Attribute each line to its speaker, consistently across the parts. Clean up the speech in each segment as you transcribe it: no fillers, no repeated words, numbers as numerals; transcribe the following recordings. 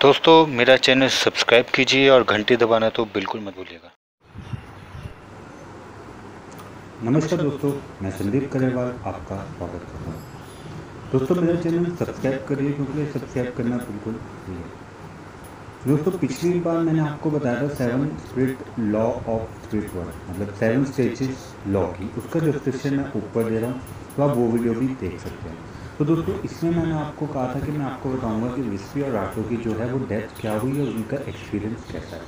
Speaker 1: दोस्तों मेरा channel subscribe कीजिए और घंटी दबाना तो बिल्कुल मत भूलिएगा।
Speaker 2: नमस्कार दोस्तों, मैं संदीप करेवाल आपका स्वागत करता हूँ। दोस्तों मेरा चैनल सब्सक्राइब करिए क्योंकि सब्सक्राइब करना बिल्कुल फ्री है। दोस्तों पिछली बार मैंने आपको बताया था 7 spirit law of spirit world, मतलब 7 स्टेजेस लॉ की, उसका डिस्क्रिप्शन मैं ऊपर दे रहा हूँ, तो आप वो वीडियो भी देख सकते हैं। तो दोस्तों इसमें मैंने आपको कहा था कि मैं आपको बताऊंगा कि विस्पी और राटो की जो है वो डेथ क्या हुई और उनका एक्सपीरियंस कैसा है।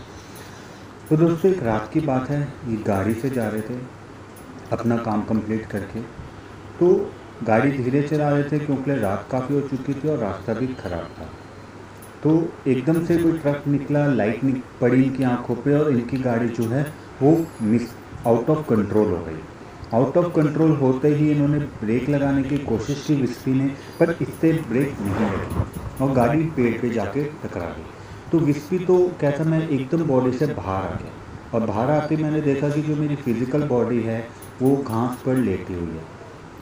Speaker 2: तो दोस्तों एक रात की बात है, ये गाड़ी से जा रहे थे अपना काम कंप्लीट करके। तो गाड़ी धीरे चला रहे थे क्योंकि रात काफ़ी हो चुकी थी और रास्ता भी ख़राब था। तो एकदम से कोई ट्रक निकला, लाइट पड़ी इनकी आंखों पे और इनकी गाड़ी जो है वो मिस आउट ऑफ कंट्रोल हो गई। आउट ऑफ कंट्रोल होते ही इन्होंने ब्रेक लगाने की कोशिश की विस्पी ने, पर इससे ब्रेक नहीं लगी और गाड़ी पेड़ पे जाके टकरा गई। तो विस्पी तो कहता मैं एकदम बॉडी से बाहर आ गया और बाहर आते मैंने देखा कि जो मेरी फिज़िकल बॉडी है वो घास पर लेटी हुई है।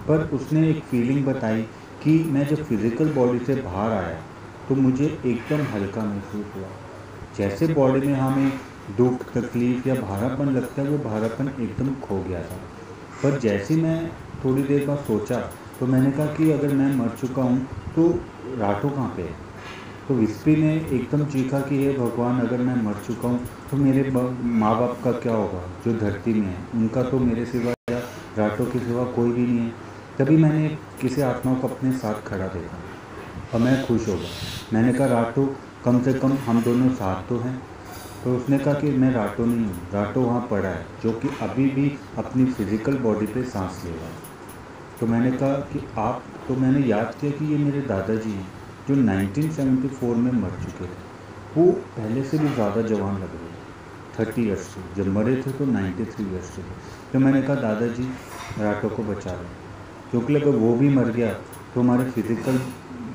Speaker 2: पर उसने एक फीलिंग बताई कि मैं जब फिज़िकल बॉडी से बाहर आया तो मुझे एकदम हल्का महसूस हुआ, जैसे बॉडी में हमें दुख, तकलीफ़ या भारापन लगता है वो भारापन एकदम खो गया था। पर जैसे मैं थोड़ी देर बाद सोचा तो मैंने कहा कि अगर मैं मर चुका हूँ तो राटो कहाँ पे है। तो विस्पी ने एकदम चीखा कि हे भगवान, अगर मैं मर चुका हूँ तो मेरे माँ बाप का क्या होगा जो धरती में है, उनका तो मेरे सिवा या राटो के सिवा कोई भी नहीं है। तभी मैंने किसी आत्मा को अपने साथ खड़ा देखा और मैं खुश हो गया। मैंने कहा राटो, कम से कम हम दोनों साथ तो हैं। तो उसने कहा कि मैं राटो नहीं हूँ, राटो वहाँ पड़ा है जो कि अभी भी अपनी फिज़िकल बॉडी पे सांस ले रहा है। तो मैंने कहा कि आप, तो मैंने याद किया कि ये मेरे दादाजी हैं जो 1974 में मर चुके थे। वो पहले से भी ज़्यादा जवान लग रहे थे, 30 ईयर्स से, जब मरे थे तो 93 ईयर्स से थे। तो मैंने कहा दादाजी राटो को बचा लो, क्योंकि अगर वो भी मर गया तो हमारे फिज़िकल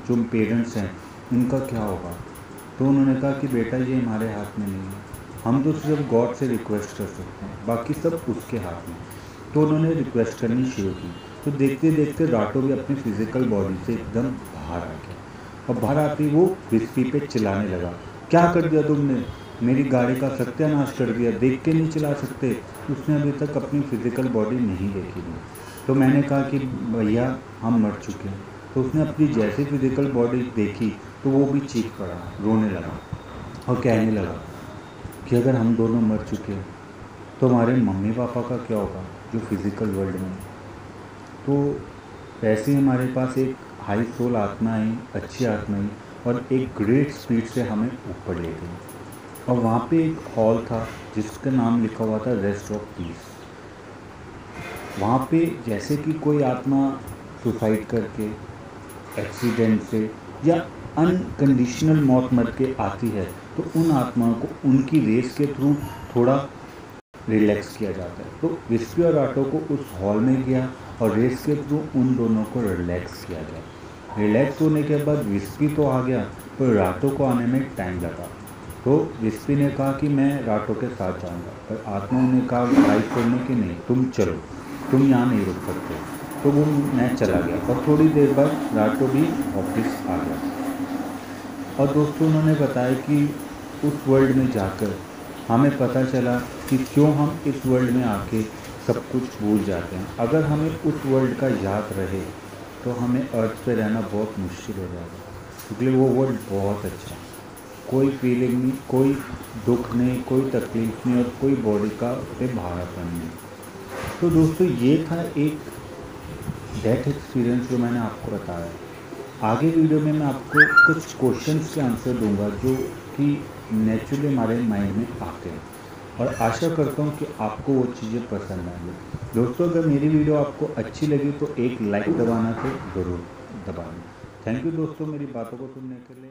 Speaker 2: जो पेरेंट्स हैं उनका क्या होगा। तो उन्होंने कहा कि बेटा ये हमारे हाथ में नहीं है, हम तो सिर्फ गॉड से रिक्वेस्ट कर सकते हैं, बाकी सब उसके हाथ में। तो उन्होंने रिक्वेस्ट करनी शुरू की। तो देखते देखते राटो भी अपनी फिज़िकल बॉडी से एकदम बाहर आ गया और बाहर आते ही वो विस्पी पे चिल्लाने लगा, क्या कर दिया तुमने, मेरी गाड़ी का सत्यानाश कर दिया, देख के नहीं चला सकते। उसने अभी तक अपनी फिज़िकल बॉडी नहीं देखी थी। तो मैंने कहा कि भैया हम मर चुके हैं। तो उसने अपनी जैसे फिज़िकल बॉडी देखी तो वो भी चीख पड़ा, रोने लगा और कहने लगा कि अगर हम दोनों मर चुके हैं तो हमारे मम्मी पापा का क्या होगा जो फिज़िकल वर्ल्ड में। तो वैसे ही हमारे पास एक हाई सोल आत्मा आई, अच्छी आत्मा आई और एक ग्रेट स्पीड से हमें ऊपर ले गई। और वहाँ पे एक हॉल था जिसका नाम लिखा हुआ था रेस्ट ऑफ पीस। वहाँ पे जैसे कि कोई आत्मा सुसाइड करके, एक्सीडेंट से या अनकंडीशनल मौत मर के आती है तो उन आत्माओं को उनकी रेस के थ्रू थोड़ा रिलैक्स किया जाता है। तो विस्पी और राटो को उस हॉल में गया और रेस के थ्रू उन दोनों को रिलैक्स किया गया। रिलैक्स होने के बाद विस्पी तो आ गया पर राटो को आने में टाइम लगा। तो विस्पी ने कहा कि मैं राटो के साथ जाऊंगा, पर आत्माओं ने कहा गाइड छोड़ने की नहीं, तुम चलो, तुम यहाँ नहीं रुक सकते। तो वो मैं चला गया और थोड़ी देर बाद राटो भी ऑफिस आ गया। और दोस्तों उन्होंने बताया कि उस वर्ल्ड में जाकर हमें पता चला कि क्यों हम इस वर्ल्ड में आके सब कुछ भूल जाते हैं। अगर हमें उस वर्ल्ड का याद रहे तो हमें अर्थ पे रहना बहुत मुश्किल हो जाएगा, क्योंकि वो वर्ल्ड बहुत अच्छा है। कोई फीलिंग नहीं, कोई दुख नहीं, कोई तकलीफ नहीं और कोई बॉडी का पे भारापन नहीं। तो दोस्तों ये था एक डेथ एक्सपीरियंस जो मैंने आपको बताया। आगे वीडियो में मैं आपको कुछ क्वेश्चंस के आंसर दूंगा जो कि नेचुरली हमारे माइंड में आते हैं और आशा करता हूँ कि आपको वो चीज़ें पसंद आएंगी। दोस्तों अगर मेरी वीडियो आपको अच्छी लगी तो एक लाइक दबाना तो ज़रूर दबाना। थैंक यू दोस्तों मेरी बातों को सुनने के लिए।